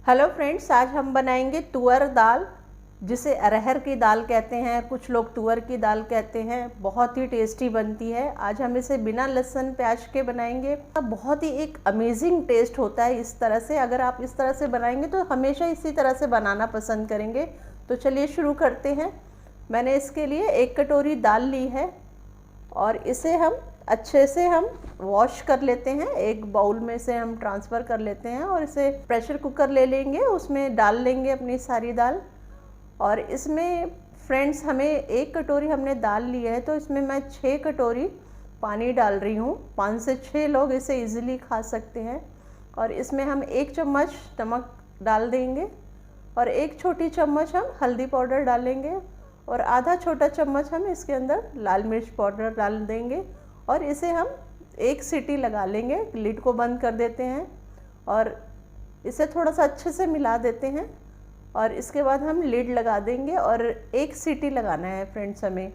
Hello friends, आज हम बनाएंगे तुअर दाल, जिसे अरहर की दाल कहते हैं, कुछ लोग तुअर की दाल कहते हैं। बहुत ही टेस्टी बनती है। आज हम इसे बिना लहसुन प्याज के बनाएंगे। बहुत ही एक अमेजिंग टेस्ट होता है इस तरह से। अगर आप इस तरह से बनाएंगे तो हमेशा इसी तरह से बनाना पसंद करेंगे। तो चलिए शुरू करते हैं। मैंने इसके लिए 1 कटोरी दाल ली है और इसे हम अच्छे से वॉश कर लेते हैं। एक बाउल में से हम ट्रांसफ़र कर लेते हैं और इसे प्रेशर कुकर ले लेंगे, उसमें डाल लेंगे अपनी सारी दाल। और इसमें फ्रेंड्स हमें 1 कटोरी हमने दाल ली है तो इसमें मैं 6 कटोरी पानी डाल रही हूँ। 5 से 6 लोग इसे इजीली खा सकते हैं। और इसमें हम 1 चम्मच नमक डाल देंगे और 1 छोटी चम्मच हम हल्दी पाउडर डालेंगे और आधा छोटा चम्मच हम इसके अंदर लाल मिर्च पाउडर डाल देंगे और इसे हम 1 सीटी लगा लेंगे। लिड को बंद कर देते हैं और इसे थोड़ा सा अच्छे से मिला देते हैं और इसके बाद हम लिड लगा देंगे और 1 सीटी लगाना है फ्रेंड्स। हमें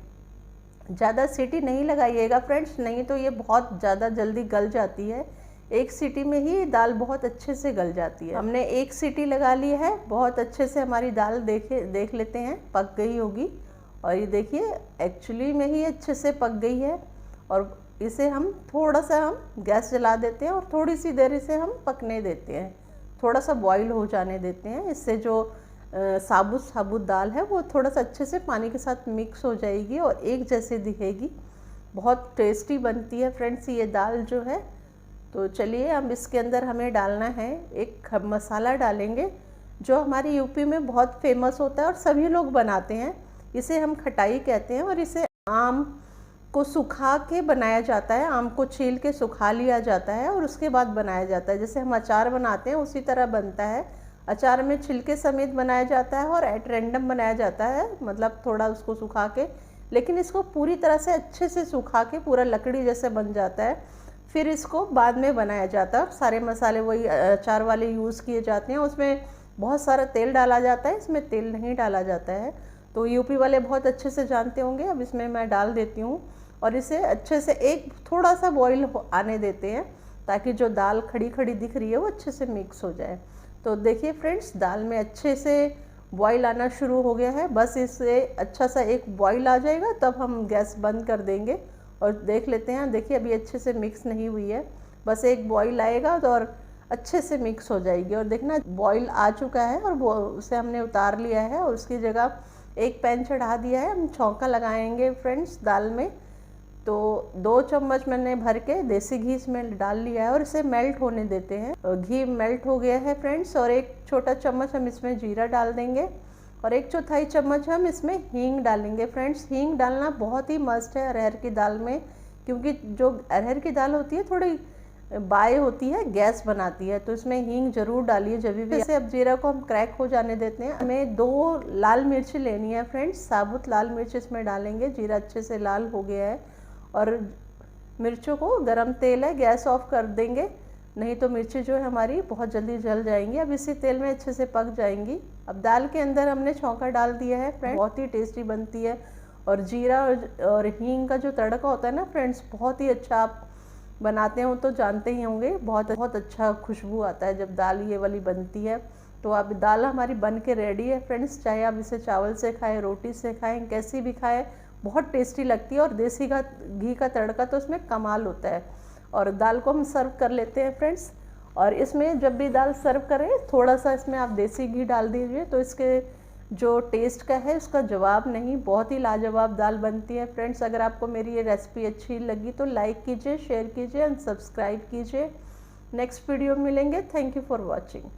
ज़्यादा सीटी नहीं लगाइएगा फ्रेंड्स, नहीं तो ये बहुत ज़्यादा जल्दी गल जाती है। 1 सीटी में ही दाल बहुत अच्छे से गल जाती है। हमने 1 सीटी लगा ली है। बहुत अच्छे से हमारी दाल देख लेते हैं, पक गई होगी। और ये देखिए एक्चुअली में ही अच्छे से पक गई है। और इसे हम थोड़ा सा गैस जला देते हैं और थोड़ी सी देर इसे हम पकने देते हैं, थोड़ा सा बॉईल हो जाने देते हैं। इससे जो साबुत दाल है वो थोड़ा सा अच्छे से पानी के साथ मिक्स हो जाएगी और एक जैसे दिखेगी। बहुत टेस्टी बनती है फ्रेंड्स ये दाल जो है। तो चलिए अब इसके अंदर हमें डालना है एक मसाला डालेंगे जो हमारे यूपी में बहुत फेमस होता है और सभी लोग बनाते हैं। इसे हम खटाई कहते हैं और इसे आम को सुखा के बनाया जाता है। आम को छील के सुखा लिया जाता है और उसके बाद बनाया जाता है। जैसे हम अचार बनाते हैं उसी तरह बनता है। अचार में छिलके समेत बनाया जाता है और एट रैंडम बनाया जाता है, मतलब थोड़ा उसको सुखा के। लेकिन इसको पूरी तरह से अच्छे से सुखा के पूरा लकड़ी जैसे बन जाता है, फिर इसको बाद में बनाया जाता है। सारे मसाले वही अचार वाले यूज़ किए जाते हैं। उसमें बहुत सारा तेल डाला जाता है, इसमें तेल नहीं डाला जाता है। तो यूपी वाले बहुत अच्छे से जानते होंगे। अब इसमें मैं डाल देती हूँ और इसे अच्छे से एक थोड़ा सा बॉईल आने देते हैं ताकि जो दाल खड़ी खड़ी दिख रही है वो अच्छे से मिक्स हो जाए। तो देखिए फ्रेंड्स, दाल में अच्छे से बॉईल आना शुरू हो गया है। बस इसे अच्छा सा एक बॉईल आ जाएगा तब हम गैस बंद कर देंगे और देख लेते हैं। देखिए अभी अच्छे से मिक्स नहीं हुई है, बस एक बॉईल आएगा तो और अच्छे से मिक्स हो जाएगी। और देखना बॉईल आ चुका है और उसे हमने उतार लिया है और उसकी जगह एक पैन चढ़ा दिया है। हम छौंका लगाएंगे फ्रेंड्स दाल में। तो 2 चम्मच मैंने भर के देसी घी इसमें डाल लिया है और इसे मेल्ट होने देते हैं। घी मेल्ट हो गया है फ्रेंड्स और 1 छोटा चम्मच हम इसमें जीरा डाल देंगे और 1/4 चम्मच हम इसमें हींग डालेंगे फ्रेंड्स। हींग डालना बहुत ही मस्ट है अरहर की दाल में, क्योंकि जो अरहर की दाल होती है थोड़ी बाय होती है, गैस बनाती है, तो इसमें हींग जरूर डालिए जब भी। जैसे अब जीरा को हम क्रैक हो जाने देते हैं। हमें 2 लाल मिर्च लेनी है फ्रेंड्स, साबुत लाल मिर्च इसमें डालेंगे। जीरा अच्छे से लाल हो गया है और मिर्चों को, गरम तेल है, गैस ऑफ कर देंगे, नहीं तो मिर्ची जो है हमारी बहुत जल्दी जल जाएंगी। अब इसी तेल में अच्छे से पक जाएंगी। अब दाल के अंदर हमने छौंका डाल दिया है फ्रेंड्स, बहुत ही टेस्टी बनती है। और जीरा और हींग का जो तड़का होता है ना फ्रेंड्स, बहुत ही अच्छा, आप बनाते हो तो जानते ही होंगे, बहुत अच्छा खुशबू आता है जब दाल ये वाली बनती है। तो अब दाल हमारी बन के रेडी है फ्रेंड्स। चाहे आप इसे चावल से खाएं, रोटी से खाएं, कैसी भी खाएं, बहुत टेस्टी लगती है। और देसी घी का तड़का तो उसमें कमाल होता है। और दाल को हम सर्व कर लेते हैं फ्रेंड्स। और इसमें जब भी दाल सर्व करें थोड़ा सा इसमें आप देसी घी डाल दीजिए, तो इसके जो टेस्ट का है उसका जवाब नहीं, बहुत ही लाजवाब दाल बनती है फ्रेंड्स। अगर आपको मेरी ये रेसिपी अच्छी लगी तो लाइक कीजिए, शेयर कीजिए एंड सब्सक्राइब कीजिए। नेक्स्ट वीडियो में मिलेंगे। Thank you for watching.